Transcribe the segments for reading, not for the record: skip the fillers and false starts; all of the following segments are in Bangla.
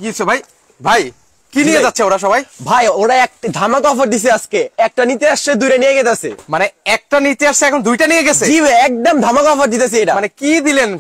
কিছু ভাই ভাই কি নিয়ে যাচ্ছে ওরা সবাই? ভাই ওরা একটা ধামাকা অফার দিছে আজকে, একটা নিতে আসছে দুইটা নিয়ে গেছে। মানে একটা নিতে আসছে এখন দুইটা নিয়ে গেছে? জি ভাই একদম ধামাকা অফার দিতেছে এটা। মানে কি দিলেন?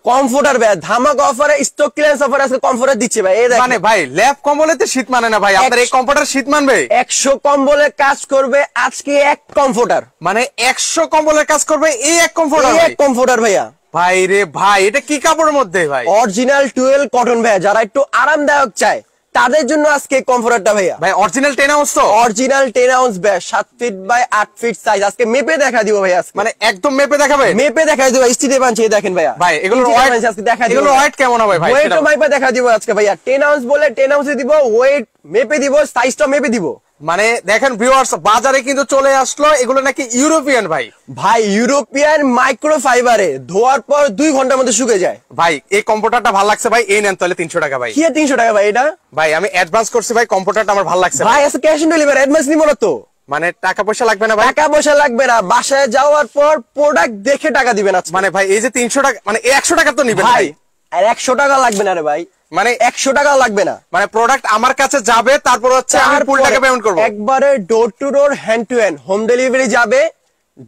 কমফোর্টার ভাই ধামাকা অফারে স্টক ক্লিয়ারেন্স অফারে আজকে কমফোর্টার দিচ্ছে ভাই। এই দেখেন মানে ভাই ল্যাপ কম্বলেতে শীত মানে না ভাই, আপনার এই কমফোর্টার শীত মানবে? 100 কম্বলে কাজ করবে আজকে এক কমফোর্টার। মানে 100 কম্বলের কাজ করবে এই এক কমফোর্টার? এই এক কমফোর্টার ভাইয়া। ভাই রে ভাই, এটা কি কাপড়ের মধ্যে ভাই? অরিজিনাল 12 কটন ভাইয়া, যারা একটু আরামদায়ক চায় তাদের জন্য আজকে কমফোর্টারটা ভাইয়া। ভাই অরিজিনাল 10 আউন্স তো? অরিজিনাল 10 আউন্স ভাই, 7 ফিট বাই 8 ফিট সাইজ। আজকে মেপে দেখা দিব ভাই আজকে। মানে একদম মেপে দেখাবে? মেপে দেখা দিব, স্টিলে বানছে দেখেন ভাইয়া। ভাই এগুলোর ওয়েট আজকে দেখা দিব। এগুলোর ওয়েট কেমন হবে ভাই? ওয়েটও মাইপা দেখা দিব আজকে ভাইয়া। 10 আউন্স বলে 10 আউন্সে দিব, ওয়েট মেপে দিব, সাইজটা মেপে দিব। মানে দেখেন ভিউয়ার্স, বাজারে কিন্তু চলে আসলো এগুলো নাকি ইউরোপিয়ান ভাই। ভাই ইউরোপিয়ান মাইক্রো ফাইবারে ধোয়ার পর 2 ঘন্টার মধ্যে শুকিয়ে যায়। ভাই এই কম্পিউটারটা ভালো লাগছে ভাই, এই নেন তাহলে 300 টাকা ভাই। কি 300 টাকা ভাই এটা? ভাই আমি অ্যাডভান্স করছি ভাই, কম্পিউটারটা আমার ভালো লাগছে ভাই। আজকে ক্যাশ অন ডেলিভারি, অ্যাডভান্স নিব না তো? মানে টাকা পয়সা লাগবে না ভাই? টাকা পয়সা লাগবে না, বাসায় যাওয়ার পর প্রোডাক্ট দেখে টাকা দিবেন আজকে। মানে ভাই এই যে 300 টাকা মানে 100 টাকা তো নিবেন ভাই? আর 100 টাকা লাগবে না রে ভাই, মানে 100 টাকা লাগবে না। মানে প্রোডাক্ট আমার কাছে যাবে, তারপর হচ্ছে আমি ফুল টাকা পেমেন্ট করব? একবারে door to door hand to hand home delivery যাবে,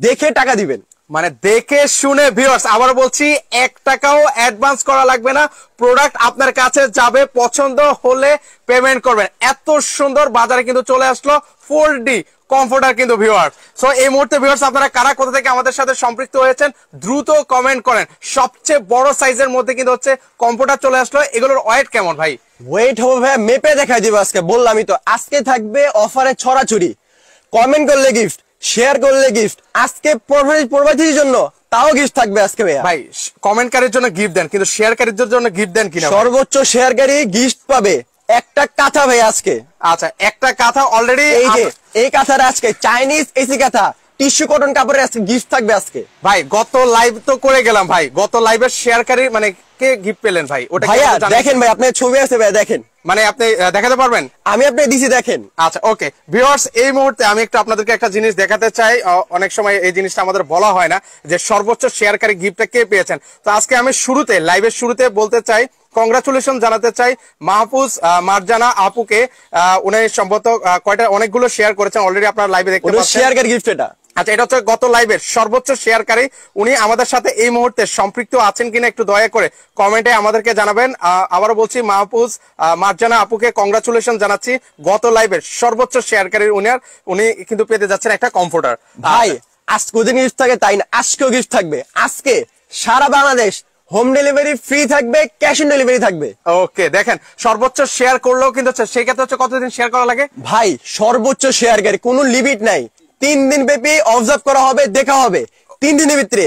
দেখে টাকা দিবেন। মানে দেখে শুনে ভিউয়ার্স, আবার বলছি 1 টাকাও অ্যাডভান্স করা লাগবে না, প্রোডাক্ট আপনার কাছে যাবে, পছন্দ হলে পেমেন্ট করবেন। এত সুন্দর বাজারে কিন্তু চলে আসলো 4D কমফোর্টার কিন্তু ভিউয়ার্স। সো এই মুহূর্তে ভিউয়ার্স আপনারা কারা কোথা থেকে আমাদের সাথে সম্পৃক্ত হয়েছেন দ্রুত কমেন্ট করেন। সবচেয়ে বড় সাইজের মধ্যে কিন্তু হচ্ছে কমফোর্টার চলে আসলো। এগুলোর ওয়েট কেমন ভাই? ওয়েট হবে ভাই মেপে দেখাই দিব আজকে, বললামই তো। আজকে থাকবে অফারে ছড়াছড়ি, কমেন্ট করলে গিফট, শেয়ার করলে গিফট, আজকে প্রবাসীর জন্য তাও গিফট থাকবে আজকে ভাইয়া। ভাই কমেন্টকারীর জন্য গিফট দেন, কিন্তু শেয়ারকারীদের জন্য গিফট দেন কিনা? সর্বোচ্চ শেয়ারকারী গিফট পাবে একটা কাঁথা ভাই আজকে। আচ্ছা একটা কাঁথা অলরেডি, এই যে এই কাঁথার আজকে চাইনিজ এসি কাঁথা টিস্যু কটন কাপড়ের আজকে গিফট থাকবে আজকে ভাই। গত লাইভ তো করে গেলাম ভাই, গত লাইভের শেয়ারকারী মানে কে গিফট পেলেন ভাই? ওটা ভাইয়া দেখেন ভাই, আপনার ছবি আছে ভাই, দেখেন। মানে আপনি দেখাতে পারবেন? আমি আপনাকে দিছি, দেখেন। আচ্ছা ওকে ভিউয়ার্স, এই মুহূর্তে আমি একটু আপনাদেরকে একটা জিনিস দেখাতে চাই। অনেক সময় এই জিনিসটা আমাদের বলা হয় না যে সর্বোচ্চ শেয়ারকারী গিফটটা কে পেয়েছেন। তো আজকে আমি শুরুতে লাইভের শুরুতে বলতে চাই, কংগ্রাচুলেশন জানাতে চাই মাহফুজ মারজানা আপুকে। উনি সম্ভবত অনেকগুলো শেয়ার করেছেন অলরেডি, আপনারা লাইভে দেখতে পাচ্ছেন। শেয়ারকারী গিফট এটা। আচ্ছা এটা হচ্ছে গত লাইভের সর্বোচ্চ শেয়ারকারী। উনি আমাদের সাথে এই মুহূর্তে সম্পৃক্ত আছেন কিনা একটু দয়া করে কমেন্টে আমাদেরকে জানাবেন। আবারও বলছি মাহফুজ মারজানা আপুকে কংগ্রাচুলেশন জানাচ্ছি, গত লাইভের সর্বোচ্চ শেয়ারকারীর উনি কিন্তু পেতে যাচ্ছেন একটা কমফোর্টার। ভাই আজকে দিন গিফট থাকে তাই না, আজকেও গিফট থাকবে। আজকে সারা বাংলাদেশ হোম ডেলিভারি ফ্রি থাকবে, ক্যাশ অন ডেলিভারি থাকবে। ওকে দেখেন, সর্বোচ্চ শেয়ার করলেও কিন্তু সেই ক্ষেত্রে হচ্ছে কতদিন শেয়ার করা লাগে ভাই? সর্বোচ্চ শেয়ারকারী, কোনো লিমিট নাই। 3 দিন ব্যাপী অবজার্ভ করা হবে, দেখা হবে। 3 দিনের ভিতরে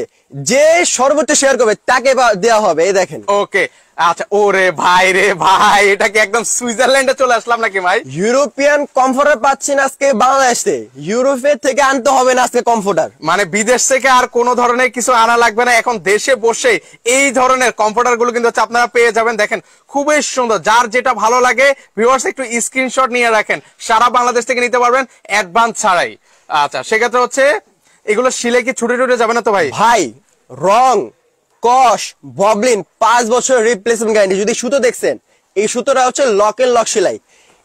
যে সর্বোচ্চ শেয়ার করবে তাকে দেওয়া হবে। এই দেখেন। ওকে আচ্ছা, ওরে ভাই রে ভাই, এটা কি একদম সুইজারল্যান্ডে চলে আসলাম নাকি ভাই? ইউরোপিয়ান কমফোর্টার পাচ্ছেন আজকে বাংলাদেশে, ইউরোপের থেকে আনতে হবে না আজকে কমফোর্টার। মানে বিদেশ থেকে আর কোনো ধরনের কিছু আনা লাগবে না, এখন দেশে বসে এই ধরনের কমফোর্টার গুলো কিন্তু আপনারা পেয়ে যাবেন। দেখেন খুবই সুন্দর, যার যেটা ভালো লাগে ভিউয়ার্স একটু স্ক্রিনশট নিয়ে রাখেন, সারা বাংলাদেশ থেকে নিতে পারবেন অ্যাডভান্স ছাড়াই। আচ্ছা সেক্ষেত্রে হচ্ছে এগুলো শিলে কি ছুটে টুটে যাবে না তো ভাই? ভাই রং কস ববলিন 5 বছর রিপ্লেসমেন্ট গ্যারান্টি। যদি সুতো দেখছেন, এই সুতোটা হচ্ছে লকের লক সেলাই,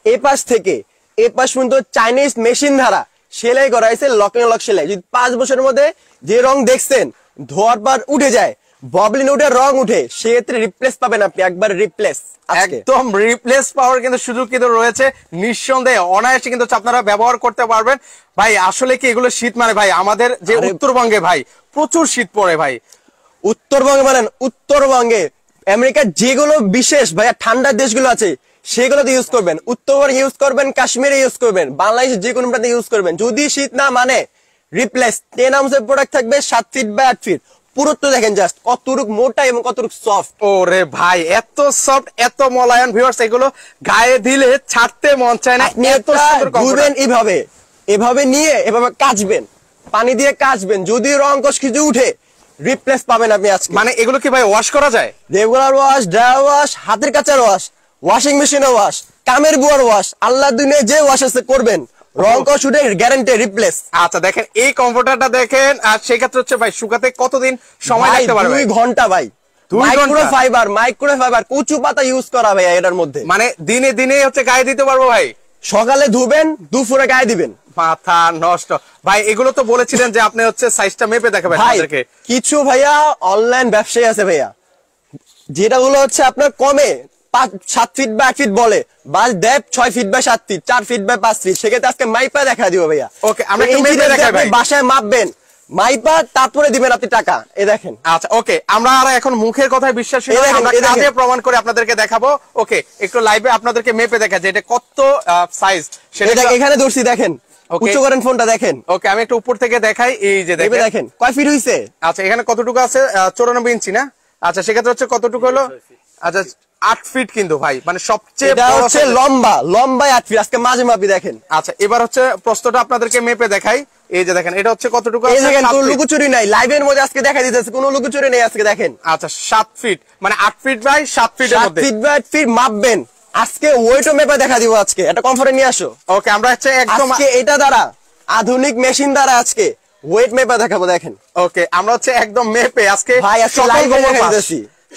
এই পাশ থেকে এই পাশ পর্যন্ত চাইনিজ মেশিন দ্বারা সেলাই করা হয়েছে, লকের লক সেলাই। যদি 5 বছরের মধ্যে যে রং দেখছেন ধোয়ার পর উঠে যায়, ববলিন উঠে রং উঠে, সেক্ষেত্রে রিপ্লেস পাবেন আপনি, একবার রিপ্লেস। একদম রিপ্লেস পাওয়ার কিন্তু সুযোগ কিন্তু রয়েছে, নিঃসন্দেহে অনায়াসে কিন্তু আপনারা ব্যবহার করতে পারবেন। ভাই আসলে কি এগুলো শীত মানে ভাই আমাদের যে উত্তরবঙ্গে ভাই প্রচুর শীত পড়ে ভাই। উত্তরবঙ্গে বলেন, উত্তরবঙ্গে আমেরিকার যেগুলো বিশেষ ভাইয়া ঠান্ডার দেশগুলো আছে সেগুলোতে ইউজ করবেন, উত্তরবঙ্গে ইউজ করবেন, কাশ্মীরে ইউজ করবেন, বাংলাদেশে যে কোনো প্রান্তে ইউজ করবেন। যদি শীত না মানে রিপ্লেস। 10 আউন্সের প্রোডাক্ট থাকবে, 7 ফিট বাই 8 ফিট। পুরুত্ব দেখেন জাস্ট কতটুক মোটা এবং কতটুক সফট। ওরে ভাই এত সফট এত মোলায়েম ভিউয়ার্স, এগুলো গায়ে দিলে ছাড়তে মন চায় না। এত সুন্দর ঘুরবেন এইভাবে, এভাবে নিয়ে এভাবে কাচবেন, পানি দিয়ে কাচবেন, যদি রং কষ কিছু উঠে রিপ্লেস পাবেন আপনি আজকে। মানে এগুলো কি ভাই ওয়াশ করা যায়? রেগুলার ওয়াশ, ড্রাই ওয়াশ, হাতের কাচার ওয়াশ, ওয়াশিং মেশিনে ওয়াশ, কামের বুয়ার ওয়াশ, আল্লাহ দুনিয়ায় যে ওয়াশ আছে করবেন, রং কষ উঠে গ্যারান্টি রিপ্লেস। আচ্ছা দেখেন এই কমফোর্টারটা দেখেন, আর সেই ক্ষেত্রে হচ্ছে ভাই শুকাতে কতদিন সময় লাগতে পারে? 2 ঘন্টা ভাই, মাইক্রোফাইবার কচু পাতা ইউজ করা ভাইয়া এটার মধ্যে। মানে দিনে দিনে হচ্ছে গায়ে দিতে পারবো ভাই? সকালে ধুবেন, দুপুরে গায়ে দিবেন। মাথা নষ্ট ভাই। এগুলো তো বলেছিলেন যে আপনি হচ্ছে সাইজটা মেপে দেখাবেন আমাদেরকে। কিছু ভাইয়া অনলাইন ব্যবসায়ী আছে ভাইয়া, যেটা গুলো হচ্ছে আপনার কমে 7 ফিট বা 8 ফিট বলে, বাস ডেপ 6 ফিট বা 7 ফিট, 4 ফিট বা 5 ফিট। সেক্ষেত্রে আজকে মাইপা দেখা দিব ভাইয়া। ওকে, আমরা একটু মেপে দেখাই ভাই। বাসায় মাপবেন, মাইপা তারপরে দিবেন আপনি টাকা। এই দেখেন। আচ্ছা ওকে, আমরা আর এখন মুখের কথায় বিশ্বাস করি না, আমরা কাজে প্রমাণ করে আপনাদেরকে দেখাবো। ওকে, একটু লাইভে আপনাদেরকে মেপে দেখা যে এটা কত Size সেটা এখানে ধরছি, দেখেন। উচ্চ করেন ফোনটা, দেখেন। ওকে, আমি একটু উপর থেকে দেখাই। এই যে দেখেন কয় ফিট হইছে। আচ্ছা, এখানে কতটুকু আছে? 94 ইঞ্চি না? আচ্ছা, সেক্ষেত্রে হচ্ছে কতটুকু হলো? আচ্ছা 8 ফিট কিন্তু ভাই, মানে সবচেয়ে বড় হচ্ছে লম্বা 8 ফিট। আজকে মাঝে মাপি দেখেন। আচ্ছা, এবার হচ্ছে প্রশ্নটা আপনাদেরকে মেপে দেখাই। এই যে দেখেন, এটা হচ্ছে কতটুকু আছে? কোনো লুকোচুরি নাই, লাইভের মধ্যে আজকে দেখা দিতেছে, কোনো লুকোচুরি নেই আজকে দেখেন। আচ্ছা 7 ফিট, মানে 8 ফিট বাই 7 ফিটের মধ্যে। 7 ফিট বাই 8 ফিট মাপবেন। আজকে ওয়েটও মেপে দেখা দিব আজকে। এটা কমফোর্টে নিয়ে আসো। ওকে, আমরা হচ্ছে একদম আজকে এটা দ্বারা আধুনিক মেশিন দ্বারা আজকে ওয়েট মেপে দেখাবো দেখেন। ওকে, আমরা হচ্ছে একদম মেপে আজকে ভাই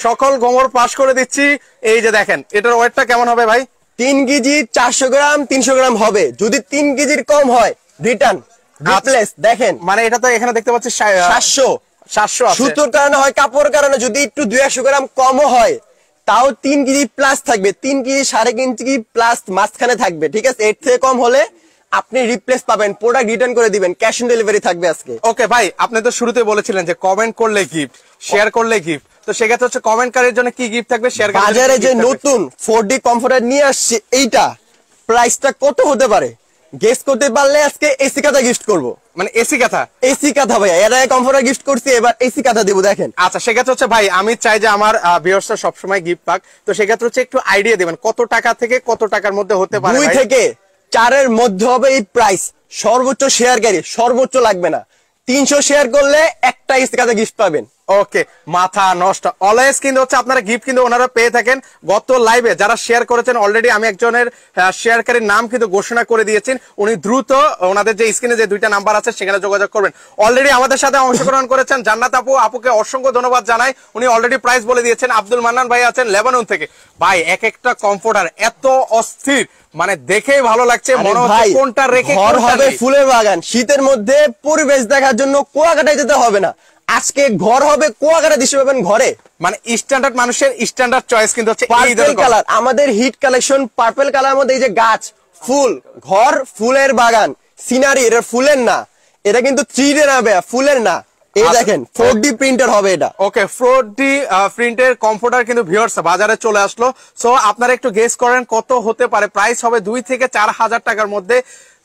সকল গোমর পাস করে দিচ্ছি। এই যে দেখেন, এটার ওয়েটটা কেমন হবে ভাই? 3 কেজি 400 গ্রাম 300 গ্রাম হবে। যদি 3 কেজির কম হয় রিটার্ন রিপ্লেস। দেখেন, মানে এটা তো এখানে দেখতে পাচ্ছি 700 আছে। সুতোর কারণে হয়, কাপড়ের কারণে যদি একটু 200 গ্রাম কমও হয়, তাও 3 কেজি প্লাস থাকবে। 3 কেজি 3.5 কেজি প্লাস মাঝখানে থাকবে। ঠিক আছে, এর থেকে কম হলে আপনি রিপ্লেস পাবেন, প্রোডাক্ট রিটার্ন করে দিবেন, ক্যাশ অন ডেলিভারি থাকবে আজকে। ওকে ভাই, আপনি তো শুরুতে বলেছিলেন যে কমেন্ট করলে গিফট, শেয়ার করলে গিফট। তো সেক্ষেত্রে হচ্ছে কমেন্টকারীর জন্য কি গিফট থাকবে? শেয়ার বাজারে যে নতুন 4D কমফোর্টার নিয়ে আসছে, এইটা প্রাইসটা কত হতে পারে গেস করতে পারলে আজকে এসি কাঁথা গিফট করব। মানে এসি কাঁথা ভাইয়া, এর আগে কমফোর্টার গিফট করছি, এবার এসি কাঁথা দেব দেখেন। আচ্ছা, সেক্ষেত্রে হচ্ছে ভাই আমি চাই যে আমার ভিউয়ার্সরা সবসময় গিফট পাক। তো সেক্ষেত্রে হচ্ছে একটু আইডিয়া দিবেন কত টাকা থেকে কত টাকার মধ্যে হতে পারে? 2 থেকে 4 এর মধ্যে হবে এই প্রাইস। সর্বোচ্চ শেয়ারকারী, সর্বোচ্চ লাগবে না, 300 শেয়ার করলে একটা এসি কাঁথা গিফট পাবেন। ওকে, মাথা নষ্ট। অলওয়েজ কিন্তু হচ্ছে আপনারা গিফট কিন্তু ওনারা পেয়ে থাকেন। গত লাইভে যারা শেয়ার করেছেন অলরেডি আমি একজনের শেয়ারকারীর নাম কিন্তু ঘোষণা করে দিয়েছেন। উনি দ্রুত ওনাদের যে স্ক্রিনে যে 2টা নাম্বার আছে সেখানে যোগাযোগ করবেন। অলরেডি আমাদের সাথে অংশগ্রহণ করেছেন জান্নাত আপুকে অসংখ্য ধন্যবাদ জানাই। উনি অলরেডি প্রাইস বলে দিয়েছেন। আব্দুল মান্নান ভাই আছেন লেবানন থেকে। ভাই এক একটা কমফোর্টার এত অস্থির, মানে দেখেই ভালো লাগছে, মনে হচ্ছে কোনটা রেখে ঘর হবে ফুলের বাগান। শীতের মধ্যে পরিবেশ দেখার জন্য কুয়াকাটায় যেতে হবে না, আজকে ঘর হবে কুয়াকাটা দৃশ্য পাবেন ঘরে। মানে স্ট্যান্ডার্ড মানুষের স্ট্যান্ডার্ড চয়েস কিন্তু হচ্ছে পার্পল কালার। আমাদের হিট কালেকশন পার্পল কালার মধ্যে এই যে গাছ, ফুল, ঘর ফুলের বাগান, সিনারি। এটা ফুলের না, এটা কিন্তু 3D না ভাইয়া, ফুলের না। এই দেখেন 4D প্রিন্টার হবে এটা। ওকে, 4D প্রিন্টের কমফোর্টার কিন্তু ভিউয়ার্স বাজারে চলে আসলো। সো আপনারা একটু গেস করেন কত হতে পারে। প্রাইস হবে 2 থেকে 4,000 টাকার মধ্যে।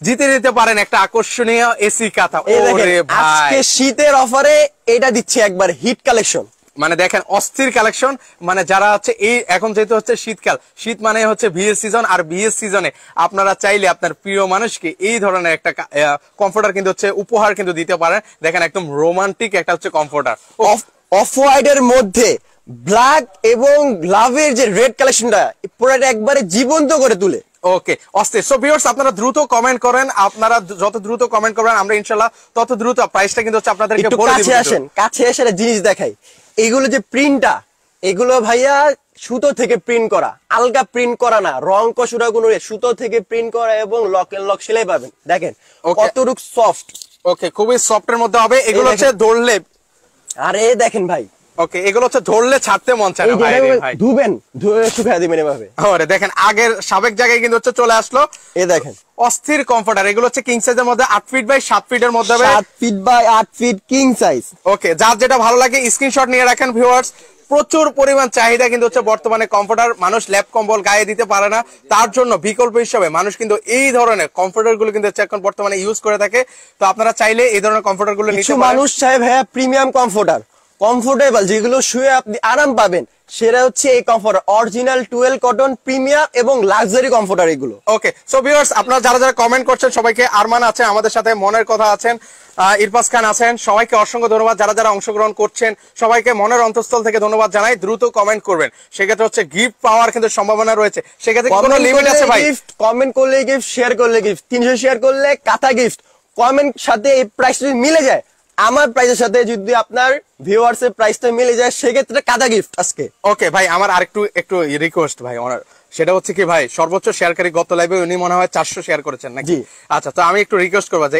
জিতে নিতে পারেন একটা আকর্ষণীয় এসি কাঁথা। ওরে ভাই, আজকে শীতের অফারে এটা দিচ্ছে একবার হিট কালেকশন। মানে দেখেন অস্থির কালেকশন। মানে যারা হচ্ছে এই এখন যেহেতু হচ্ছে শীতকাল, শীত মানে হচ্ছে বিয়ের সিজন, আর বিয়ের সিজনে আপনারা চাইলে আপনার প্রিয় মানুষকে এই ধরনের একটা কমফোর্টার কিন্তু হচ্ছে উপহার কিন্তু দিতে পারেন। দেখেন একদম রোমান্টিক একটা হচ্ছে কমফোর্টার। অফ হোয়াইটের মধ্যে ব্ল্যাক এবং লাভের যে রেড কালেকশনটা পুরোটা একবারে জীবন্ত করে তুলে। ওকে, অস্থির। সো ভিউয়ার্স আপনারা দ্রুত কমেন্ট করেন। আপনারা যত দ্রুত কমেন্ট করবেন আমরা ইনশাআল্লাহ তত দ্রুত প্রাইসটা কিন্তু হচ্ছে আপনাদেরকে বলে দিব। কাছে এসে জিনিস দেখাই। এগুলো যে প্রিন্টটা, এগুলো ভাইয়া সুতো থেকে প্রিন্ট করা, আলগা প্রিন্ট করা না, রং কষুরা কোনো সুতো থেকে প্রিন্ট করা এবং লক সেলাই পাবেন। দেখেন কতটুক সফট। ওকে, খুবই সফটের মধ্যে হবে। এগুলো হচ্ছে ধরলে, আরে দেখেন ভাই, ওকে এগুলো হচ্ছে ধরলে ছাড়তে মন চায় না ভাই। ধুবেন, ধুয়ে শুকায় দিবেন এভাবে। আরে দেখেন আগের সাবেক জায়গায় কিন্তু হচ্ছে চলে আসলো। এই দেখেন অস্থির কমফোর্টার। এগুলো হচ্ছে কিং সাইজের মধ্যে 8 ফিট বাই 7 ফিটের মধ্যে হবে। 7 feet by 8 feet king size. Okay, যার যেটা ভালো লাগে স্ক্রিনশট নিয়ে রাখেন ভিউয়ার্স। প্রচুর পরিমাণ চাহিদা কিন্তু হচ্ছে বর্তমানে কমফোর্টার। মানুষ ল্যাপ কম্বল গায়ে দিতে পারে না, তার জন্য বিকল্প হিসেবে মানুষ কিন্তু এই ধরনের কমফোর্টার গুলো কিন্তু এখন বর্তমানে ইউজ করে থাকে। তো আপনারা চাইলে এই ধরনের কমফোর্টার গুলো নিতে পারেন। মানুষ চায় ভাইয়া প্রিমিয়াম কমফোর্টার, কমফোর্টেবল, যেগুলো শুয়ে আপনি আরাম পাবেন, সেটা হচ্ছে এই কমফোর্টার। অরিজিনাল 12 কটন প্রিমিয়াম এবং লাক্সারি কমফোর্টার এগুলো। ওকে, সো ভিউয়ার্স আপনারা যারা যারা কমেন্ট করছেন সবাইকে, আরমান আছেন আমাদের সাথে, মনের কথা আছেন, ইরফাস খান আছেন, সবাইকে অসংখ্য ধন্যবাদ। যারা যারা অংশগ্রহণ করছেন সবাইকে মনের অন্তঃস্থল থেকে ধন্যবাদ জানাই। দ্রুত কমেন্ট করবেন, সেক্ষেত্রে হচ্ছে গিফট পাওয়ার কিন্তু সম্ভাবনা রয়েছে। সেক্ষেত্রে কোনো লিমিট আছে ভাই? কমেন্ট করলে গিফট, শেয়ার করলে গিফট, 300 শেয়ার করলে কাঁথা গিফট। কমেন্ট সাথে এই প্রাইস যদি মিলে যায় আমার প্রাইসের সাথে যদি আপনার ভিউয়ার্স এর প্রাইসটা মিলে যায় সেক্ষেত্রে কাদা গিফট আজকে। ওকে ভাই, আমার আরেকটু একটু রিকোয়েস্ট ভাই, সেটা হচ্ছে কি ভাই, সর্বোচ্চ শেয়ারকারী গত লাইভে উনি মনে হয় 400 শেয়ার করেছেন নাকি? আচ্ছা, তো আমি একটু রিকোয়েস্ট করবো যে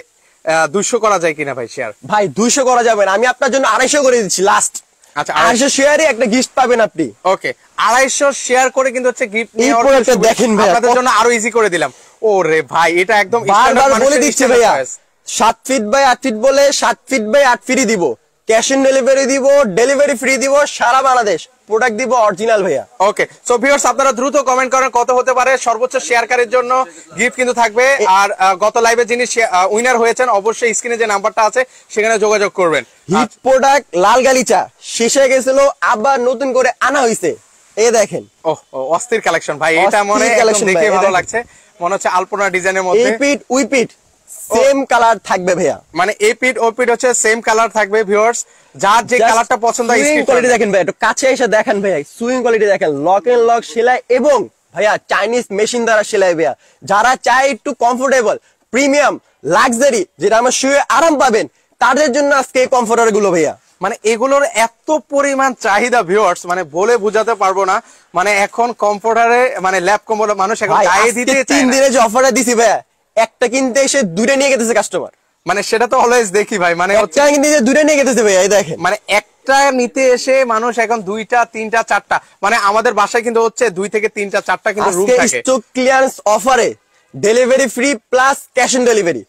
200 করা যায় কিনা ভাই শেয়ার? ভাই 200 করা যাবে না, আমি আপনার জন্য 250 করে দিচ্ছি লাস্ট। আচ্ছা, 250 শেয়ারে একটা গিফট পাবেন আপনি। ওকে, 250 শেয়ার করে কিন্তু হচ্ছে গিফট নিয়ে দেখেন ভাই, আপনাদের জন্য আরো ইজি করে দিলাম। ওরে ভাই, এটা একদম বারবার বলে দিচ্ছি ভাইয়া, 7 ফিট বাই 8 ফিট বলে 7 ফিট বাই 8 ফ্রি দিব, ক্যাশ অন ডেলিভারি দিব, ডেলিভারি ফ্রি দিব, সারা বাংলাদেশ প্রোডাক্ট দিব অরিজিনাল ভাইয়া। ওকে, সো ভিউয়ার্স আপনারা দ্রুত কমেন্ট করেন কত হতে পারে সর্বোচ্চ শেয়ারকারীর জন্য গিফট কিন্তু থাকবে। আর গত লাইভে যিনি উইনার হয়েছেন অবশ্যই স্ক্রিনে যে নাম্বারটা আছে সেখানে যোগাযোগ করবেন। হিট প্রোডাক্ট লাল গালিচা শেষ হয়ে গেছিল, আবার নতুন করে আনা হইছে, এই দেখেন। ওহ, অস্থির কালেকশন ভাই, এটা মনে একদম দেখে ভালো লাগছে, মনে হচ্ছে আলপনা ডিজাইনের মধ্যে। এই পিট উই পিট সেম কালার থাকবে ভাইয়া, মানে এই পিট ও পিট হচ্ছে সেম কালার থাকবে। ভিউয়ার্স যার যে কালারটা পছন্দ হয়, সুইং কোয়ালিটি দেখেন ভাই, একটু কাছে এসে দেখেন ভাইয়া, সুইং কোয়ালিটি দেখেন, লক এন্ড লক সেলাই এবং ভাইয়া চাইনিজ মেশিন দ্বারা সেলাই ভাইয়া। যারা চায় একটু কমফোর্টেবল প্রিমিয়াম লাক্সারি, যেটা আমার শুয়ে আরাম পাবেন, তাদের জন্য আজকে এই কমফোর্টার গুলো ভাইয়া। মানে এগুলোর এত পরিমাণ চাহিদা ভিউয়ার্স, মানে বলে বোঝাতে পারবো না। মানে এখন কমফোর্টারে মানে ল্যাব কম্বল মানুষ এখন গায়ে দিতে চায় 3 না। দিনে যে অফারটা দিছি ভাইয়া, একটা কিনতে এসে দুইটা নিয়ে গেছে কাস্টমার, মানে সেটা তো অলওয়েজ দেখি ভাই, মানে একটা কিনতে এসে দুইটা নিয়ে গেছে ভাইয়া, এই দেখেন। মানে একটা নিতে এসে মানুষ এখন 2টা 3টা 4টা, মানে আমাদের বাসায় কিন্তু হচ্ছে 2 থেকে 3টা 4টা কিন্তু রুম আজকে থাকে। স্টক ক্লিয়ারেন্স অফারে delivery free plus cash on delivery,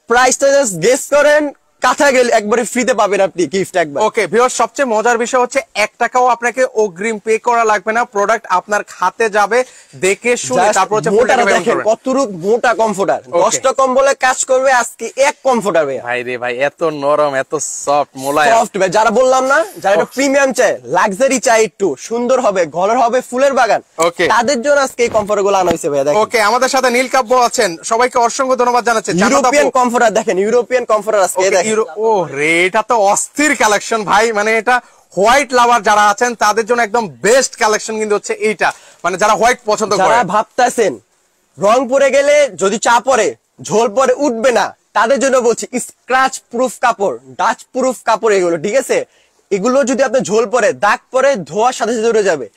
প্রাইসটা জাস্ট গেস করেন, কাঁথা গেলে একবারে ফ্রিতে পাবেন আপনি গিফট একবার। ওকে ভিউয়ার্স, সবচেয়ে মজার বিষয় হচ্ছে 1 টাকাও আপনাকে অগ্রিম পে করা লাগবে না, প্রোডাক্ট আপনার হাতে যাবে, দেখে শুনে তারপর হচ্ছে মোটা দেখেন কতটুক মোটা কমফোর্টার, 10টা কম্বলে কাজ করবে আজকে এক কমফোর্টার ভাই। ভাই রে ভাই, এত নরম এত সফট মোলায়েম, সফট ভাই, যারা বললাম না, যারা একটু প্রিমিয়াম চায়, লাক্সারি চায়, একটু সুন্দর হবে, ঘরের হবে ফুলের বাগান, ওকে তাদের জন্য আজকে এই কমফোর্টার গুলো আনা হয়েছে ভাই। দেখেন ওকে, আমাদের সাথে নীলকাব্য আছেন, সবাইকে অসংখ্য ধন্যবাদ জানাচ্ছি। ইউরোপিয়ান কমফোর্টার দেখেন, ইউরোপিয়ান কমফোর্টার আজকে দেখেন। ও রে, এটা তো অস্থির কালেকশন ভাই, মানে এটা হোয়াইট লাভার যারা আছেন তাদের জন্য একদম বেস্ট কালেকশন কিন্তু হচ্ছে এইটা, মানে যারা হোয়াইট পছন্দ করে। যারা ভাবতেছেন রং পরে গেলে যদি চা পরে ঝোল পরে উঠবে না, তাদের জন্য বলছি স্ক্র্যাচ প্রুফ কাপড়, ডাচ প্রুফ কাপড় এগুলো, ঠিক আছে? এগুলো যদি আপনি ঝোল পরে দাগ পরে ধোয়ার সাথে সাথে উড়ে যাবে,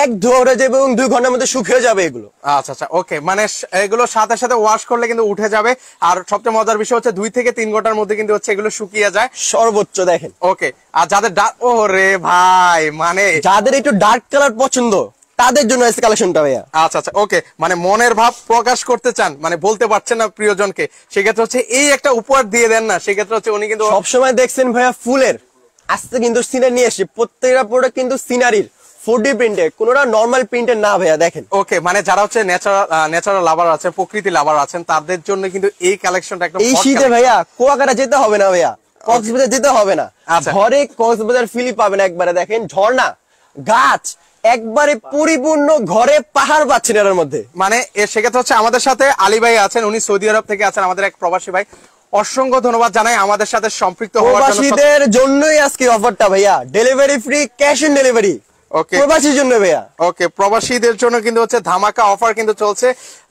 এক ধোয়া উড়ে যাবে এবং 2 ঘন্টার মধ্যে শুকিয়ে যাবে এগুলো। আচ্ছা আচ্ছা, ওকে, মানে এগুলো সাথে সাথে ওয়াশ করলে কিন্তু উঠে যাবে। আর সবচেয়ে মজার বিষয় হচ্ছে 2 থেকে 3 ঘন্টার মধ্যে কিন্তু হচ্ছে এগুলো শুকিয়ে যায় সর্বোচ্চ। দেখেন ওকে, আর যাদের ও রে ভাই, মানে যাদের একটু ডার্ক কালার পছন্দ তাদের জন্য এই কালেকশনটা ভাইয়া। আচ্ছা আচ্ছা, ওকে, মানে মনের ভাব প্রকাশ করতে চান, মানে বলতে পারছেন না প্রিয়জনকে, সেক্ষেত্রে হচ্ছে এই একটা উপহার দিয়ে দেন না, সেক্ষেত্রে হচ্ছে উনি কিন্তু সবসময় দেখছেন ভাইয়া ফুলের, আজকে কিন্তু সিনারি নিয়ে এসেছি, প্রত্যেকটা প্রোডাক্ট কিন্তু সিনারির 4D প্রিন্টের, কোনটা নরমাল প্রিন্টের না ভাইয়া। দেখেন ওকে, মানে যারা হচ্ছে ন্যাচারাল লাভার আছে, প্রকৃতি লাভার আছেন, তাদের জন্য কিন্তু এই কালেকশনটা একদম এই শীতে ভাইয়া কুয়াকাটা যেতে হবে না ভাইয়া, কক্সবাজার যেতে হবে না, ঘরে কক্সবাজার ফিল পাবেন একবারে। দেখেন ঝর্ণা গাছ একবারে পরিপূর্ণ, ঘরে পাহাড় পাচ্ছেন এর মধ্যে। মানে সেক্ষেত্রে হচ্ছে আমাদের সাথে আলী ভাই আছেন, উনি সৌদি আরব থেকে আছেন, আমাদের এক প্রবাসী ভাই, অসংখ্য ধন্যবাদ জানাই আমাদের সাথে সম্পৃক্ত হওয়ার জন্য। প্রবাসীদের জন্যই আজকে অফারটা ভাইয়া, delivery free cash on delivery ওকে, প্রবাসীর জন্য ভাইয়া। ওকে, প্রবাসীদের জন্য কিন্তু হচ্ছে ধামাকা অফার কিন্তু চলছে,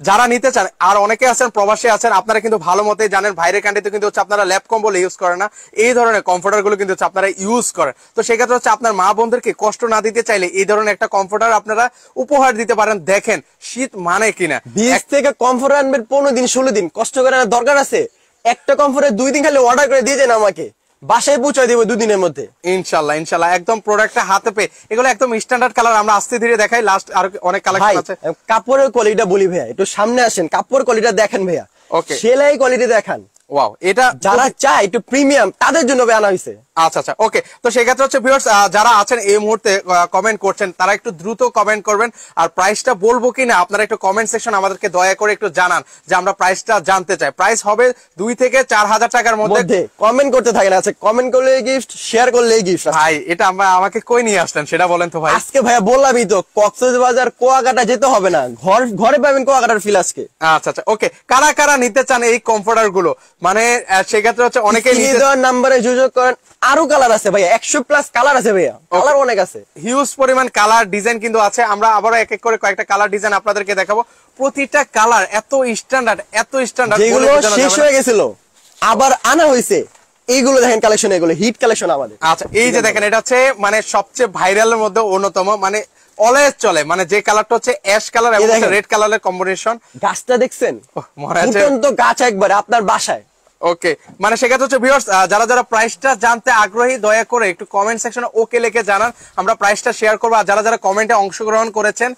যারা নিতে চান। আর অনেকে আছেন প্রবাসী আছেন, আপনারা কিন্তু ভালো মতোই জানেন বাইরের কান্ট্রিতে কিন্তু হচ্ছে আপনারা ল্যাব কম্বল ইউজ করেন না, এই ধরনের কমফোর্টার গুলো কিন্তু হচ্ছে আপনারা ইউজ করেন। তো সেক্ষেত্রে হচ্ছে আপনার মা বোনদেরকে কষ্ট না দিতে চাইলে এই ধরনের একটা কমফোর্টার আপনারা উপহার দিতে পারেন। দেখেন শীত মানে কিনা, 20 থেকে কমফোর্টার আনবেন 15 দিন 16 দিন, কষ্ট করে আনার দরকার আছে? একটা কমফোর্টার 2 দিন খালি অর্ডার করে দিয়ে দেন, আমাকে বাসায় পৌঁছে দিব 2 দিনের মধ্যে ইনশাল্লাহ। ইনশাল্লাহ একদম প্রোডাক্টটা হাতে পেয়ে, এগুলো একদম স্ট্যান্ডার্ড কালার, আমরা আস্তে ধীরে দেখাই, লাস্ট আর অনেক কালেকশন আছে। কাপড়ের কোয়ালিটিটা বলি ভাইয়া, একটু সামনে আসেন, কাপড় কোয়ালিটিটা দেখেন ভাইয়া, ওকে, সেলাই কোয়ালিটি দেখান। ওয়াও, এটা যারা চায় একটু প্রিমিয়াম তাদের জন্য আনা হয়েছে। আচ্ছা আচ্ছা, ওকে, তো সেক্ষেত্রে হচ্ছে ভিউয়ার্স যারা আছেন এই মুহূর্তে কমেন্ট করছেন, তারা একটু দ্রুত কমেন্ট করবেন। আর প্রাইসটা বলবো কিনা আপনারা একটু কমেন্ট সেকশন আমাদেরকে দয়া করে একটু জানান, যে আমরা প্রাইসটা জানতে চাই। প্রাইস হবে 2 থেকে 4,000 টাকার মধ্যে। কমেন্ট করতে থাকেন, আছে কমেন্ট করলে গিফট, শেয়ার করলে গিফট। ভাই এটা আমাকে কই নিয়ে আসলেন সেটা বলেন তো ভাই। আজকে ভাইয়া বললামই তো, কক্সবাজার কুয়াকাটা যেতে হবে না, ঘরে পাবেন কুয়াকাটার ফিল আজকে। আচ্ছা আচ্ছা, ওকে, কারা কারা নিতে চান এই কমফোর্টার গুলো, মানে সেক্ষেত্রে হচ্ছে অনেকেই নিতে দেওয়ার নাম্বারে যোগাযোগ করেন। আরো কালার আছে ভাইয়া, 100+ কালার আছে ভাইয়া, কালার অনেক আছে, হিউজ পরিমাণ কালার ডিজাইন কিন্তু আছে। আমরা আবারও এক এক করে কয়েকটা কালার ডিজাইন আপনাদেরকে দেখাবো। প্রতিটা কালার এত স্ট্যান্ডার্ড, এত স্ট্যান্ডার্ড, যেগুলো শেষ হয়ে গেছিল আবার আনা হয়েছে, এইগুলো দেখেন কালেকশন, এগুলো হিট কালেকশন আমাদের। আচ্ছা এই যে দেখেন এটা হচ্ছে মানে সবচেয়ে ভাইরালের মধ্যে অন্যতম, মানে অলওয়েজ চলে, মানে যে কালারটা হচ্ছে অ্যাশ কালার এবং রেড কালারের কম্বিনেশন। গাছটা দেখছেন, মনে আছে ফুটন্ত গাছ একবার আপনার বাসায়। ওকে, মানে সেক্ষেত্রে হচ্ছে ভিউয়ার্স যারা যারা প্রাইসটা জানতে আগ্রহী দয়া করে একটু কমেন্ট সেকশনে ওকে লিখে জানান, আমরা প্রাইসটা শেয়ার করবো। আর যারা যারা কমেন্টে অংশগ্রহণ করেছেন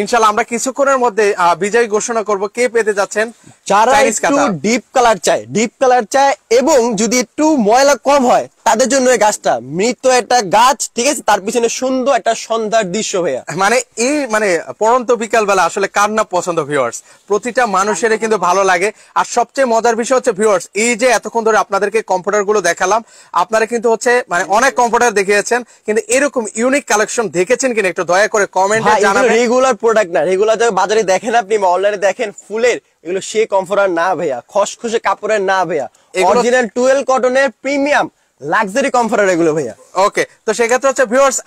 ইনশাআল্লাহ আমরা কিছুক্ষণের মধ্যে বিজয়ী ঘোষণা করব কে পেতে যাচ্ছেন। যারা একটু ডিপ কালার চায়, ডিপ কালার চায় এবং যদি একটু ময়লা কম হয় তাদের জন্য এই গাছটা মৃত একটা গাছ, ঠিক আছে, তার পিছনে সুন্দর একটা সন্ধ্যার দৃশ্য ভাইয়া। মানে এই মানে পরন্ত বিকাল বেলা আসলে কার না পছন্দ ভিউয়ার্স, প্রতিটা মানুষের কিন্তু ভালো লাগে। আর সবচেয়ে মজার বিষয় হচ্ছে ভিউয়ার্স, এই যে এতক্ষণ ধরে আপনাদেরকে কম্পিউটার গুলো দেখালাম, আপনারা কিন্তু হচ্ছে মানে অনেক কম্পিউটার দেখিয়েছেন, কিন্তু এরকম ইউনিক কালেকশন দেখেছেন কিনা একটু দয়া করে কমেন্টে জানাবেন। রেগুলার প্রোডাক্ট না, রেগুলার বাজারে দেখেন আপনি বা অনলাইনে দেখেন ফুলের, এগুলো সে কমফোর্টার না ভাইয়া, খসখসে কাপড়ের না ভাইয়া, অরিজিনাল 12 কটনের প্রিমিয়াম লাক্সারি কমফোর্টার এগুলো ভাইয়া। ওকে, তো সেক্ষেত্রে হচ্ছে ভিউয়ার্স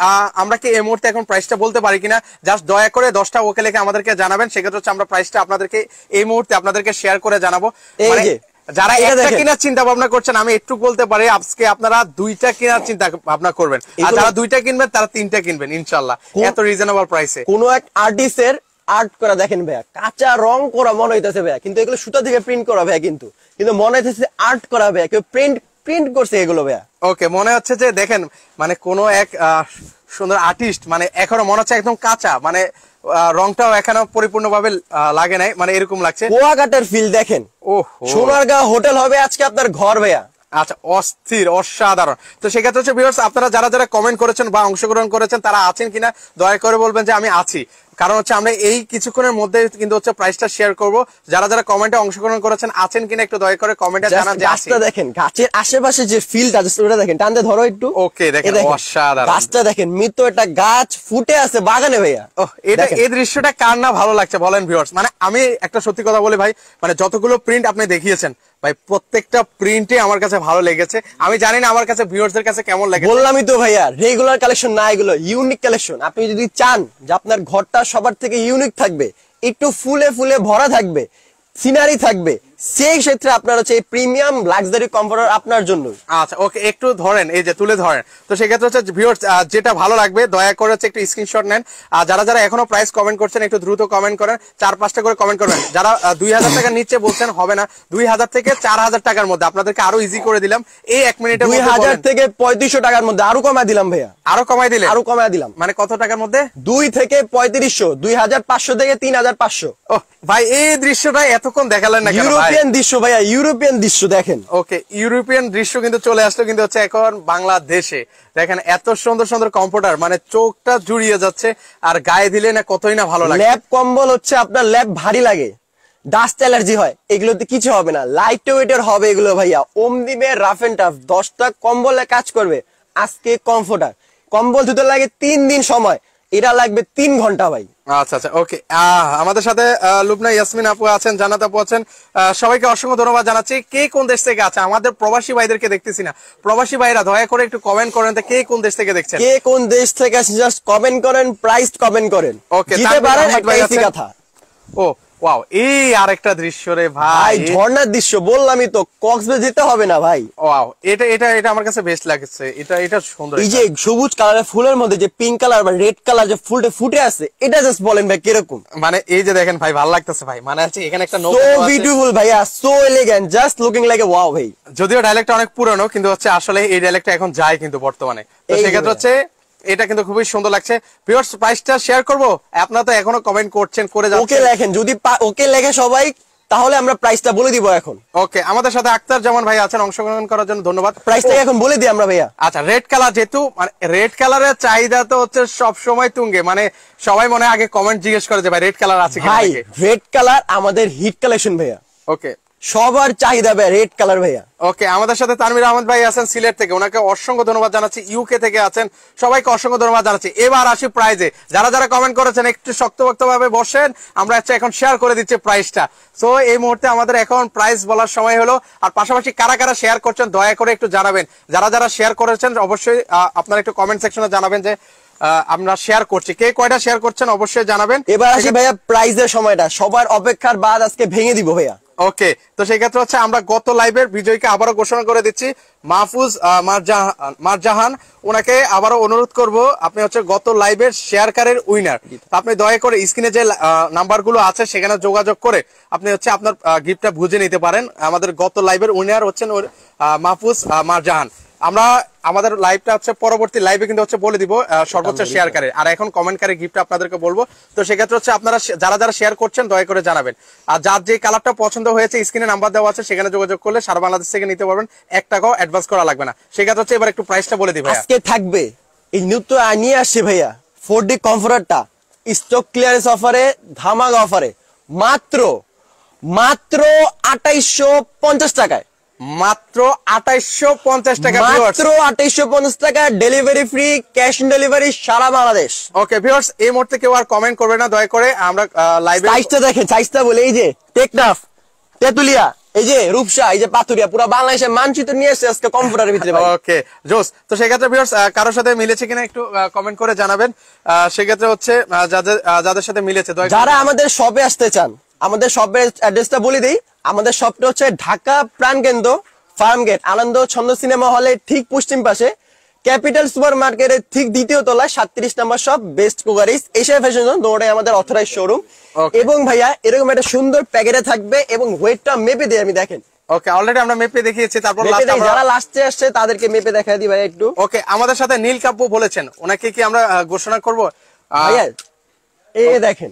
আমরা কি এই মুহূর্তে এখন প্রাইসটা বলতে পারি কিনা, জাস্ট দয়া করে 10টা ওকে লিখে আমাদেরকে জানাবেন। সেক্ষেত্রে হচ্ছে আমরা প্রাইসটা আপনাদেরকে এই মুহূর্তে আপনাদেরকে শেয়ার করে জানাবো। যারা একটা কেনার চিন্তা ভাবনা করছেন আমি একটু বলতে পারি আজকে আপনারা 2টা কেনার চিন্তা ভাবনা করবেন, আর যারা 2টা কিনবেন তারা 3টা কিনবেন ইনশাআল্লাহ, এত রিজনেবল প্রাইসে। কোন এক আর্টিস্টের আর্ট করা দেখেন ভাইয়া, কাঁচা রং করা মনে হইতেছে ভাইয়া, কিন্তু এগুলো সুতা থেকে প্রিন্ট করা ভাইয়া, কিন্তু মনে হইতেছে আর্ট করা ভাইয়া, কেউ প্রিন্ট করছে এগুলো ভাইয়া। ওকে, মনে হচ্ছে যে দেখেন মানে কোন এক সুন্দর আর্টিস্ট, মানে এখনো মনে হচ্ছে একদম কাঁচা, মানে রংটাও এখনো পরিপূর্ণভাবে লাগে নাই, মানে এরকম লাগছে। কুয়াকাটার ফিল দেখেন, সোনারগাঁও হোটেল হবে আজকে আপনার ঘর ভাইয়া। আচ্ছা, অস্থির অসাধারণ। তো সেক্ষেত্রে হচ্ছে ভিউয়ার্স আপনারা যারা যারা কমেন্ট করেছেন বা অংশগ্রহণ করেছেন তারা আছেন কিনা দয়া করে বলবেন যে আমি আছি, কারণ হচ্ছে আমরা এই কিছুক্ষণের মধ্যে কিন্তু হচ্ছে প্রাইসটা শেয়ার করব। যারা যারা কমেন্টে অংশগ্রহণ করেছেন আছেন কিনা একটু দয়া করে কমেন্টে জানান যে আছি। গাছটা দেখেন, গাছের আশেপাশে যে ফিলটা ওটা দেখেন, টানতে ধরো একটু। ওকে, দেখেন অসাধারণ গাছটা দেখেন, মৃত একটা গাছ ফুটে আছে বাগানে ভাইয়া। এটা এই দৃশ্যটা কার না ভালো লাগছে বলেন ভিউয়ার্স। মানে আমি একটা সত্যি কথা বলি ভাই, মানে যতগুলো প্রিন্ট আপনি দেখিয়েছেন ভাই প্রত্যেকটা প্রিন্টে আমার কাছে ভালো লেগেছে। আমি জানি না আমার কাছে ভিউয়ার্সদের কাছে কেমন লাগে। বললামই তো ভাইয়া, রেগুলার কালেকশন না, এগুলো ইউনিক কালেকশন। আপনি যদি চান যে আপনার ঘরটা সবার থেকে ইউনিক থাকবে, একটু ফুলে ফুলে ভরা থাকবে, সিনারি থাকবে, সেই ক্ষেত্রে আপনার হচ্ছে এই প্রিমিয়াম লাক্সারি কমফোর্টার আপনার জন্য। আচ্ছা ওকে, একটু ধরেন, এই যে তুলে ধরেন। তো সেক্ষেত্রে হচ্ছে ভিউয়ার্স যেটা ভালো লাগবে দয়া করে হচ্ছে একটু স্ক্রিনশট নেন। আর যারা যারা এখনো প্রাইস কমেন্ট করছেন একটু দ্রুত কমেন্ট করেন, 4-5টা করে কমেন্ট করবেন। যারা 2000 টাকার নিচে বলছেন হবে না, 2000 থেকে 4000 টাকার মধ্যে আপনাদেরকে আরো ইজি করে দিলাম এই 1 মিনিটের মধ্যে। 2000 থেকে 3500 টাকার মধ্যে আরো কমায় দিলাম ভাইয়া। আরো কমায় দিলে? আরো কমায় দিলাম। মানে কত টাকার মধ্যে? 2 থেকে 3500, 2500 থেকে 3500। ও ভাই, এই দৃশ্যটা এতক্ষণ দেখালেন না কেন? ইউরোপিয়ান দৃশ্য ভাইয়া, ইউরোপিয়ান দৃশ্য দেখেন। ওকে, ইউরোপিয়ান দৃশ্য কিন্তু চলে আসলো কিন্তু হচ্ছে এখন বাংলাদেশে। দেখেন এত সুন্দর সুন্দর কম্পিউটার, মানে চোখটা জুড়িয়ে যাচ্ছে, আর গায়ে দিলে না কতই না ভালো লাগে। ল্যাব কম্বল হচ্ছে আপনার ল্যাব ভারী লাগে, ডাস্ট অ্যালার্জি হয়, এগুলোতে কিছু হবে না, লাইট ওয়েটের হবে এগুলো ভাইয়া। ওম দিবে রাফ এন্ড টাফ, 10টা কম্বলে কাজ করবে। আজকে কমফোর্টার কম্বল ধুতে লাগে 3 দিন সময়, এটা লাগবে 3 ঘন্টা ভাই। আচ্ছা আচ্ছা ওকে, আমাদের সাথে লুবনা ইয়াসমিন আপু আছেন, জান্নাত আপু আছেন, সবাইকে অসংখ্য ধন্যবাদ জানাচ্ছি। কে কোন দেশ থেকে আছে? আমাদের প্রবাসী ভাইদেরকে দেখতেছি না, প্রবাসী ভাইরা দয়া করে একটু কমেন্ট করেন কে কোন দেশ থেকে দেখছেন। কে কোন দেশ থেকে আছে জাস্ট কমেন্ট করেন, প্রাইস কমেন্ট করেন। ওকে, জিতে পারেন একটা কথা। ও ওয়াও, এই আরেকটা দৃশ্য রে ভাই, ঝর্ণার দৃশ্য। বললামই তো কক্সবাজার যেতে হবে না ভাই। ওয়াও, এটা আমার কাছে বেস্ট লাগছে, এটা সুন্দর। এই যে সবুজ কালারের ফুলের মধ্যে যে পিঙ্ক কালার বা রেড কালার যে ফুলটা ফুটে আছে, এটা জাস্ট বলেন ভাই কিরকম। মানে এই যে দেখেন ভাই, ভালো লাগতেছে ভাই, মানে আছে এখানে একটা সো বিউটিফুল ভাইয়া, so elegant, just looking like a wow ভাই। যদিও ডায়ালেক্টটা অনেক পুরানো, কিন্তু হচ্ছে আসলে এই ডায়ালেক্টটা এখন যায় কিন্তু বর্তমানে। তো সেক্ষেত্রে হচ্ছে এটা কিন্তু খুবই সুন্দর লাগছে। ভিউয়ার্স প্রাইসটা শেয়ার করব, আপনারা তো এখনো কমেন্ট করছেন, করে যাচ্ছেন। ওকে লেখেন, যদি ওকে লেখে সবাই তাহলে আমরা প্রাইসটা বলে দিব এখন। ওকে, আমাদের সাথে আক্তার জামান ভাই আছেন, অংশগ্রহণ করার জন্য ধন্যবাদ। প্রাইসটা এখন বলে দিই আমরা ভাইয়া। আচ্ছা, রেড কালার, যেহেতু মানে রেড কালারের চাহিদা তো হচ্ছে সব সময় তুঙ্গে, মানে সবাই মনে আগে কমেন্ট জিজ্ঞেস করে যে ভাই রেড কালার আছে কিনা। ভাই রেড কালার আমাদের হিট কালেকশন ভাইয়া। ওকে, সবার চাহিদা ভাই রেড কালার ভাইয়া। ওকে, আমাদের সাথে তানভীর আহমেদ ভাই আছেন সিলেট থেকে, ওনাকে অসংখ্য ধন্যবাদ জানাচ্ছি। ইউকে থেকে আছেন, সবাইকে অসংখ্য ধন্যবাদ জানাচ্ছি। এবার আসি প্রাইজে। যারা যারা কমেন্ট করেছেন একটু শক্তপোক্ত ভাবে বসেন, আমরা এখন শেয়ার করে দিচ্ছি প্রাইসটা। সো এই মুহূর্তে আমাদের এখন প্রাইস বলার সময় হলো। আর পাশাপাশি কারা কারা শেয়ার করছেন দয়া করে একটু জানাবেন। যারা যারা শেয়ার করেছেন অবশ্যই আপনারা একটু কমেন্ট সেকশনে জানাবেন যে আমরা শেয়ার করছি, কে কয়টা শেয়ার করছেন অবশ্যই জানাবেন। এবার আসি ভাইয়া প্রাইজের সময়টা, সবার অপেক্ষার বাদ আজকে ভেঙে দিব ভাইয়া। ওকে, তো সেই ক্ষেত্রে হচ্ছে আমরা গত লাইভের বিজয়ীকে আবারও ঘোষণা করে দিচ্ছি, মাহফুজ মারজাহান। ওনাকে আবারও অনুরোধ করব, আপনি হচ্ছে গত লাইভের শেয়ারকারের উইনার। আপনি দয়া করে স্ক্রিনে যে নাম্বারগুলো আছে সেখানে যোগাযোগ করে আপনি হচ্ছে আপনার গিফটটা বুঝে নিতে পারেন। আমাদের গত লাইভের উইনার হচ্ছেন মাহফুজ মারজাহান। আমরা আমাদের লাইভটা হচ্ছে পরবর্তী লাইভে কিন্তু হচ্ছে বলে দিব সর্বোচ্চ শেয়ারকারী, আর এখন কমেন্টকারী গিফট আপনাদেরকে বলবো। তো সেক্ষেত্রে হচ্ছে আপনারা যারা যারা শেয়ার করছেন দয়া করে জানাবেন, আর যার যে কালারটা পছন্দ হয়েছে স্ক্রিনে নাম্বার দেওয়া আছে সেখানে যোগাযোগ করলে সারা বাংলাদেশ থেকে নিতে পারবেন, 1 টাকাও অ্যাডভান্স করা লাগবে না। সেক্ষেত্রে হচ্ছে এবার একটু প্রাইসটা বলে দিই ভাইয়া। আজকে থাকবে এই নতুন নিয়ে আসছে ভাইয়া 4D কমফোর্টারটা স্টক ক্লিয়ারেন্স অফারে, ধামাকা অফারে মাত্র মাত্র 2850 টাকায়, মাত্র 2850 টাকা, মাত্র 2850 টাকা, delivery free, cash on delivery সারা বাংলাদেশ। ওকে ভিউয়ার্স, এই মুহূর্তে কেউ আর কমেন্ট করবে না দয়া করে, আমরা লাইভে সাইজটা দেখেন, সাইজটা বলে এই যে টেকনাফ, তেতুলিয়া, এই যে রূপসা, এই যে পাথুরিয়া, পুরো বাংলাদেশের মানচিত্র নিয়ে এসেছে আজকে কম্পিউটারের ভিতরে ভাই। ওকে জোস। তো সেক্ষেত্রে ভিউয়ার্স কারোর সাথে মিলেছে কিনা একটু কমেন্ট করে জানাবেন। সেক্ষেত্রে হচ্ছে যাদের সাথে মিলেছে যারা আমাদের শপে আসতে চান, আমাদের শপের অ্যাড্রেসটা বলে দিই। আমাদের শপটা হচ্ছে ঢাকা প্রাণকেন্দ্র, ফার্ম গেট, আনন্দ ছন্দ সিনেমা হলে ঠিক পশ্চিম পাশে, ক্যাপিটাল সুপার মার্কেটের ঠিক দ্বিতীয় তলায় 37 নম্বর শপ, বেস্ট কুগারিস, এশিয়া ফ্যাশন জোন, দৌড়ে আমাদের অথরাইজ শোরুম। এবং ভাইয়া এরকম একটা সুন্দর প্যাকেটে থাকবে এবং ওয়েটটা মেপে দিই আমি, দেখেন। ওকে, অলরেডি আমরা মেপে দেখিয়েছি, তারপর যারা লাস্টে আসছে তাদেরকে মেপে দেখা দিই ভাই একটু। ওকে, আমাদের সাথে নীল কাব্য বলেছেন, ওনাকে কি আমরা ঘোষণা করব ভাইয়া? এই দেখেন,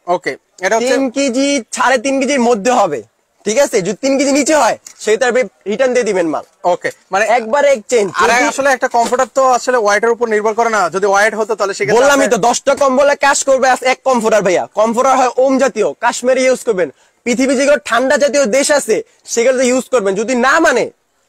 ওকে, এটা হচ্ছে 3 কেজি 3.5 কেজির মধ্যে হবে, ঠিক আছে? যদি 3 কেজি নিচে হয় সেটা রিটার্ন দিয়ে দিবেন মাল। ওকে, মানে একবারে এক্সচেঞ্জ। আর আসলে একটা কমফোর্টার তো আসলে ওয়েটের উপর নির্ভর করে না, যদি ওয়েট হতো তাহলে সেক্ষেত্রে বললামই তো 10টা কম্বলে কাজ করবে এক কমফোর্টার ভাইয়া। কমফোর্টার হয় ওম জাতীয়, কাশ্মীরি ইউজ করবেন। পৃথিবী যেগুলো ঠান্ডা জাতীয় দেশ আছে সেগুলোতে ইউজ করবেন। যদি না মানে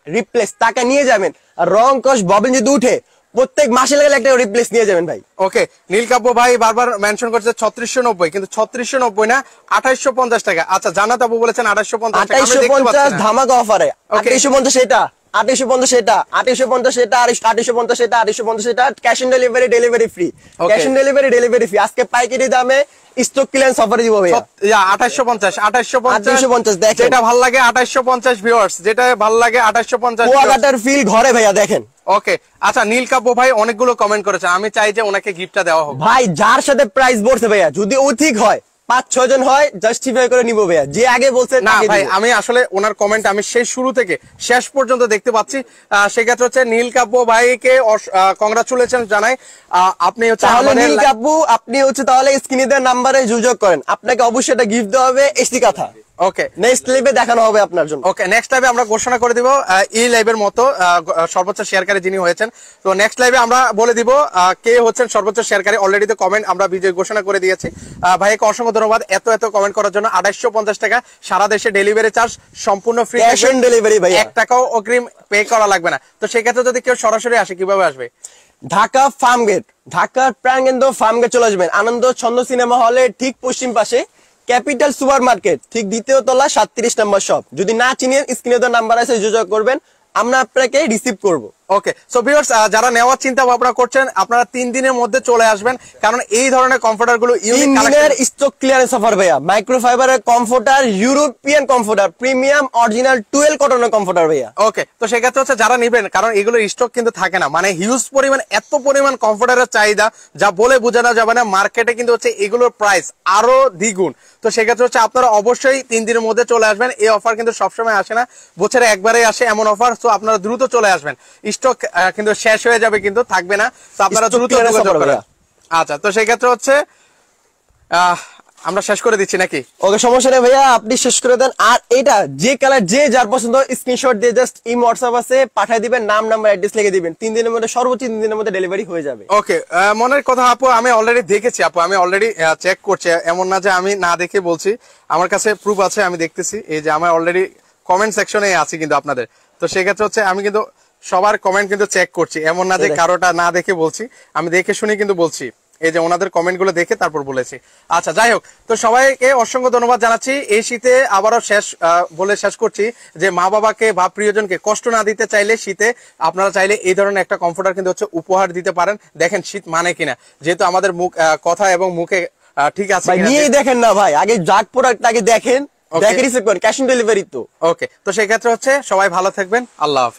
রিপ্লেস টাকা নিয়ে যাবেন। আর রং কস ববেন যদি উঠে প্রত্যেক মাসে লাগলে একটা রিপ্লেস নিয়ে যাবেন ভাই। ওকে, নীলকাব্য ভাই বারবার মেনশন করছে 3690, কিন্তু 3690 না, 2850 টাকা। আচ্ছা, জান্নাত আপু বলেছেন 2850 টাকা। 2850 ধামাকা অফারে। 2850 এটা, 2850 এটা, 2850 এটা, 2850 এটা, 2850 এটা, cash on delivery, delivery free, cash on delivery, delivery free. আজকে পাইকারি দামে স্টক ক্লিয়ারেন্স অফারে দিব ভাই। 2850 দেখেন, যেটা ভালো লাগে 2850 ভিউয়ার্স, যেটা ভালো লাগে 2850 কুয়াকাটার ফিল ঘরে ভাইয়া দেখেন। ওকে, আচ্ছা, নীলকাব্য ভাই অনেকগুলো কমেন্ট করেছে, আমি চাই যে ওনাকে গিফটটা দেওয়া হোক। ভাই যার সাথে প্রাইস বলছে ভাইয়া, যদি অধিক হয় 5-6 জন হয় জাস্টিফাই করে নিব ভাইয়া। যে আগে বলছে না ভাই, আমি আসলে ওনার কমেন্ট আমি সেই শুরু থেকে শেষ পর্যন্ত দেখতে পাচ্ছি। সেক্ষেত্রে হচ্ছে নীলকাব্য ভাইকে কংগ্রাচুলেশন জানাই। আপনি হচ্ছে নীলকাব্য, আপনি হচ্ছে তাহলে স্ক্রিনে দেওয়া নাম্বারে যোগাযোগ করেন, আপনাকে অবশ্যই একটা গিফট দেওয়া হবে, এসি কথা। ওকে, নেক্সট লাইভে দেখানো হবে আপনার জন্য। ওকে, নেক্সট লাইভে আমরা ঘোষণা করে দিব এই লাইভের মতো সর্বোচ্চ শেয়ারকারী যিনি হয়েছেন। তো নেক্সট লাইভে আমরা বলে দিব কে হচ্ছেন সর্বোচ্চ শেয়ারকারী। অলরেডি তো কমেন্ট আমরা বিজয় ঘোষণা করে দিয়েছি। ভাইকে অসংখ্য ধন্যবাদ এত কমেন্ট করার জন্য। 2850 টাকা, সারা দেশে ডেলিভারি চার্জ সম্পূর্ণ ফ্রি, ক্যাশ অন ডেলিভারি ভাই, 1 টাকাও অগ্রিম পে করা লাগবে না। তো সেক্ষেত্রে যদি কেউ সরাসরি আসে কিভাবে আসবে? ঢাকা ফার্ম গেট, ঢাকার প্রাণকেন্দ্র ফার্ম গেট চলে আসবেন, আনন্দ ছন্দ সিনেমা হলে ঠিক পশ্চিম পাশে, ক্যাপিটাল সুপার মার্কেট ঠিক দ্বিতীয় তলা 37 নম্বর শপ। যদি না চিনেন স্ক্রিনে তো নাম্বার আছে, যোগাযোগ করবেন, আমরা আপনাকে রিসিভ করব। ওকে, সো ভিউয়ার্স যারা নেওয়ার চিন্তা ভাবনা করছেন আপনারা 3 দিনের মধ্যে চলে আসবেন, কারণ এই ধরনের কমফোর্টার গুলো unique collection, stock clearance offer ভাইয়া। মাইক্রোফাইবারের comforter, European comforter, premium original 12 কটনের কমফোর্টার ভাইয়া। ওকে, তো সেক্ষেত্রে হচ্ছে যারা নেবেন, কারণ এগুলো স্টক কিন্তু থাকে না, মানে হিউজ পরিমাণ, এত পরিমাণ কমফোর্টারের চাহিদা যা বলে বোঝানো যাবে না। মার্কেটে কিন্তু হচ্ছে এগুলোর প্রাইস আরো দ্বিগুণ। তো সেক্ষেত্রে হচ্ছে আপনারা অবশ্যই 3 দিনের মধ্যে চলে আসবেন। এই অফার কিন্তু সবসময় আসে না, বছরে একবারেই আসে এমন অফার। তো আপনারা দ্রুত চলে আসবেন, স্টক কিন্তু শেষ হয়ে যাবে, কিন্তু থাকবে না। তো আপনারা দ্রুত যোগাযোগ করেন। আচ্ছা, তো সেই ক্ষেত্রে হচ্ছে আমরা শেষ করে দিচ্ছি নাকি? ওকে, সমস্যা নেই ভাইয়া, আপনি শেষ করে দেন। আর এটা যে কালার যে যার পছন্দ স্ক্রিনশট দিয়ে জাস্ট ইমো হোয়াটসঅ্যাপ আছে পাঠিয়ে দিবেন, নাম নাম্বার অ্যাড্রেস লিখে দিবেন। 3 দিনের মধ্যে, সর্বোচ্চ 3 দিনের মধ্যে ডেলিভারি হয়ে যাবে। ওকে, মনের কথা আপু, আমি অলরেডি দেখেছি আপু, আমি অলরেডি চেক করছি, এমন না যে আমি না দেখে বলছি, আমার কাছে প্রুফ আছে, আমি দেখতেছি। এই যে আমার অলরেডি কমেন্ট সেকশনে আছি কিন্তু আপনাদের। তো সেক্ষেত্রে হচ্ছে আমি কিন্তু সবার কমেন্ট কিন্তু চেক করছি, এমন না যে কারোটা না দেখে বলছি, আমি দেখে শুনে কিন্তু বলছি। এই যে ওনাদের কমেন্ট গুলো দেখে তারপর বলেছি। আচ্ছা, যাই হোক, তো সবাইকে অসংখ্য ধন্যবাদ জানাচ্ছি। এই শীতে আবারও শেষ করছি যে মা বাবাকে বা প্রিয়জনকে কষ্ট না দিতে চাইলে শীতে আপনারা চাইলে এই ধরনের একটা কমফোর্টার কিন্তু হচ্ছে উপহার দিতে পারেন। দেখেন শীত মানে কিনা, যেহেতু আমাদের মুখ কথা এবং মুখে ঠিক আছে, নিয়ে দেখেন না ভাই, আগে জাগ প্রোডাক্ট আগে দেখেন, Okay. দেখে রিসিভ করেন, ক্যাশ অন ডেলিভারি তো। ওকে, তো সেই ক্ষেত্রে হচ্ছে সবাই ভালো থাকবেন, আল্লাহ হাফেজ।